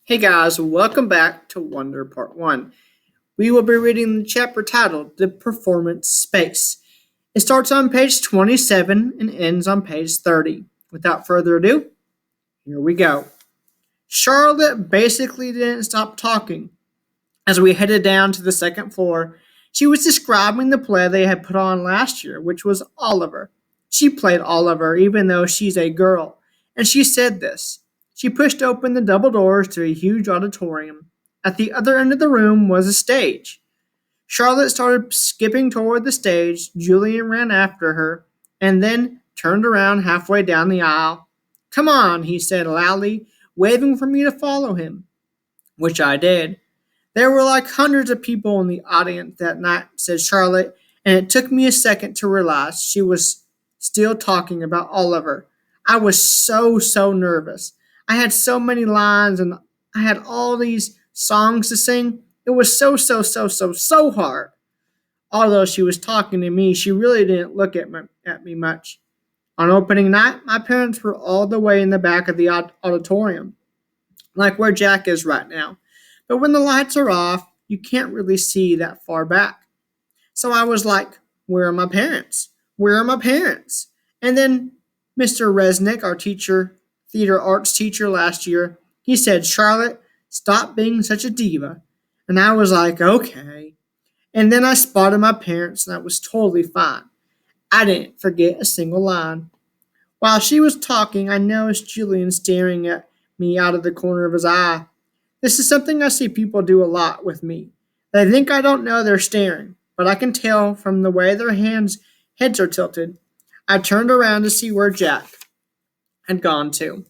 Hey guys, welcome back to Wonder Part 1. We will be reading the chapter titled The Performance Space. It starts on page 27 and ends on page 30. Without further ado, here we go. Charlotte basically didn't stop talking. As we headed down to the second floor, she was describing the play they had put on last year, which was Oliver. She played Oliver even though she's a girl, and she said this. She pushed open the double doors to a huge auditorium. At the other end of the room was a stage. Charlotte started skipping toward the stage. Julian ran after her and then turned around halfway down the aisle. Come on, he said loudly, waving for me to follow him, which I did. There were like hundreds of people in the audience that night, said Charlotte, and it took me a second to realize she was still talking about Oliver. I was so nervous. I had so many lines and I had all these songs to sing. It was so hard. Although she was talking to me, she really didn't look at me much. On opening night, my parents were all the way in the back of the auditorium, like where Jack is right now. But when the lights are off, you can't really see that far back. So I was like, where are my parents? Where are my parents? And then Mr. Resnick, our teacher, theater arts teacher last year, he said, Charlotte, stop being such a diva. And I was like, okay. And then I spotted my parents, and that was totally fine. I didn't forget a single line. While she was talking, I noticed Julian staring at me out of the corner of his eye. This is something I see people do a lot with me. They think I don't know they're staring, but I can tell from the way their heads are tilted. I turned around to see where Jack had gone to.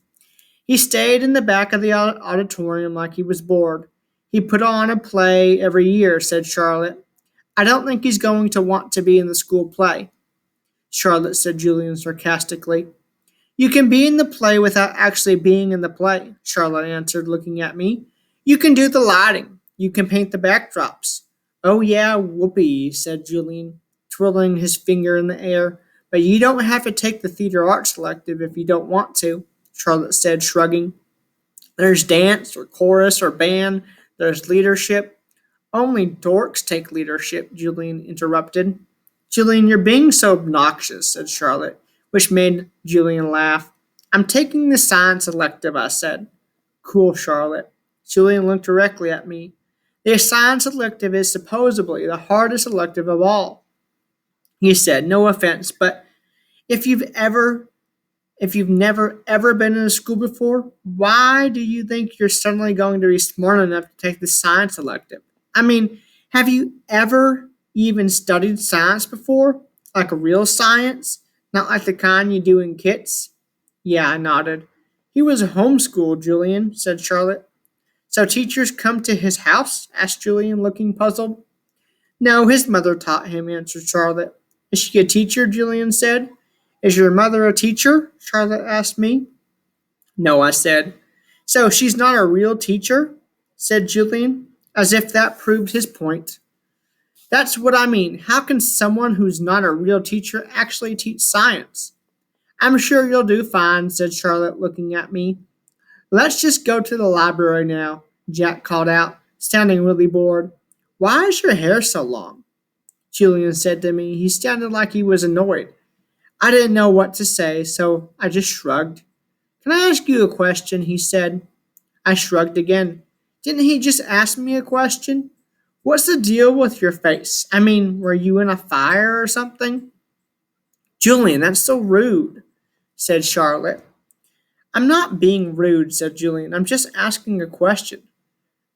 He stayed in the back of the auditorium like he was bored. He put on a play every year, said Charlotte. I don't think he's going to want to be in the school play, Charlotte said Julian sarcastically. You can be in the play without actually being in the play, Charlotte answered, looking at me. You can do the lighting. You can paint the backdrops. Oh, yeah, whoopee, said Julian, twirling his finger in the air. But you don't have to take the theater arts elective if you don't want to, Charlotte said, shrugging. There's dance or chorus or band. There's leadership. Only dorks take leadership, Julian interrupted. Julian, you're being so obnoxious, said Charlotte, which made Julian laugh. I'm taking the science elective, I said. Cool, Charlotte. Julian looked directly at me. The science elective is supposedly the hardest elective of all. He said, no offense, but if you've ever if you've never ever been in a school before, why do you think you're suddenly going to be smart enough to take the science elective? I mean, have you ever even studied science before? Like a real science? Not like the kind you do in kits? Yeah, I nodded. He was homeschooled, Julian, said Charlotte. So teachers come to his house? Asked Julian, looking puzzled. No, his mother taught him, answered Charlotte. Is she a teacher? Julian said. Is your mother a teacher? Charlotte asked me. No, I said. So she's not a real teacher? Said Julian, as if that proved his point. That's what I mean. How can someone who's not a real teacher actually teach science? I'm sure you'll do fine, said Charlotte, looking at me. Let's just go to the library now, Jack called out, sounding really bored. Why is your hair so long? Julian said to me. He sounded like he was annoyed. I didn't know what to say, so I just shrugged. Can I ask you a question? He said. I shrugged again. Didn't he just ask me a question? What's the deal with your face? I mean, were you in a fire or something? Julian, that's so rude, said Charlotte. I'm not being rude, said Julian. I'm just asking a question.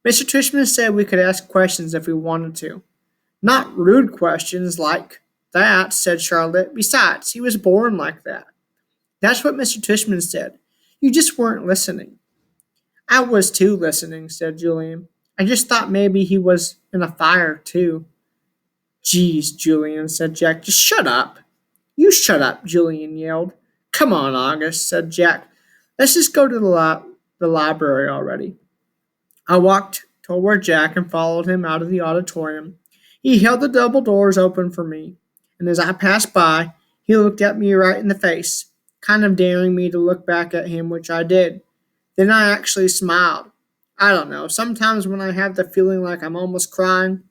Mr. Tushman said we could ask questions if we wanted to. Not rude questions like that, said Charlotte. Besides, he was born like that. That's what Mr. Tushman said. You just weren't listening. I was too listening, said Julian. I just thought maybe he was in a fire too. Geez, Julian, said Jack. Just shut up. You shut up, Julian yelled. Come on, August, said Jack. Let's just go to the library already. I walked toward Jack and followed him out of the auditorium. He held the double doors open for me, and as I passed by, he looked at me right in the face, kind of daring me to look back at him, which I did. Then I actually smiled. I don't know. Sometimes when I have the feeling like I'm almost crying,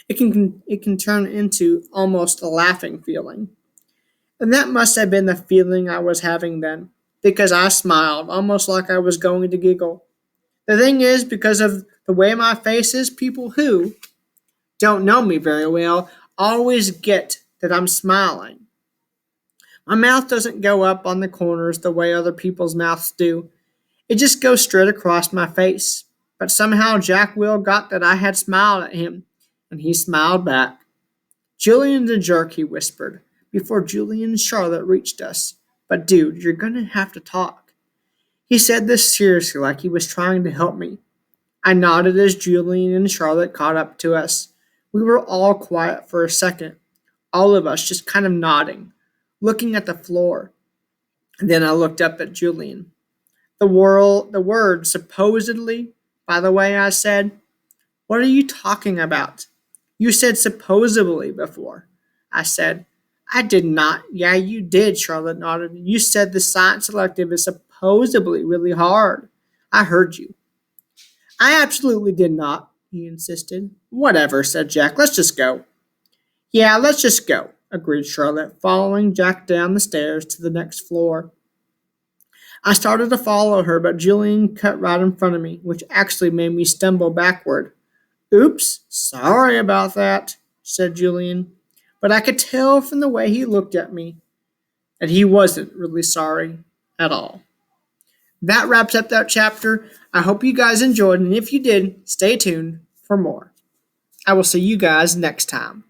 it can turn into almost a laughing feeling. And that must have been the feeling I was having then, because I smiled, almost like I was going to giggle. The thing is, because of the way my face is, people who don't know me very well always get that I'm smiling. My mouth doesn't go up on the corners the way other people's mouths do. It just goes straight across my face. But somehow Jack Will got that I had smiled at him, and he smiled back. "Julian's a jerk," he whispered, before Julian and Charlotte reached us. "But dude, you're gonna have to talk." He said this seriously, like he was trying to help me. I nodded as Julian and Charlotte caught up to us. We were all quiet for a second, all of us just kind of nodding, looking at the floor. And then I looked up at Julian. The word supposedly, by the way, I said, "What are you talking about? You said supposedly before." I said, "I did not." "Yeah, you did," Charlotte nodded. "You said the science elective is supposedly really hard. I heard you." "I absolutely did not," he insisted. "Whatever," said Jack. "Let's just go." "Yeah, let's just go," agreed Charlotte, following Jack down the stairs to the next floor. I started to follow her, but Julian cut right in front of me, which actually made me stumble backward. "Oops, sorry about that," said Julian. But I could tell from the way he looked at me that he wasn't really sorry at all. That wraps up that chapter. I hope you guys enjoyed, and if you did, stay tuned for more. I will see you guys next time.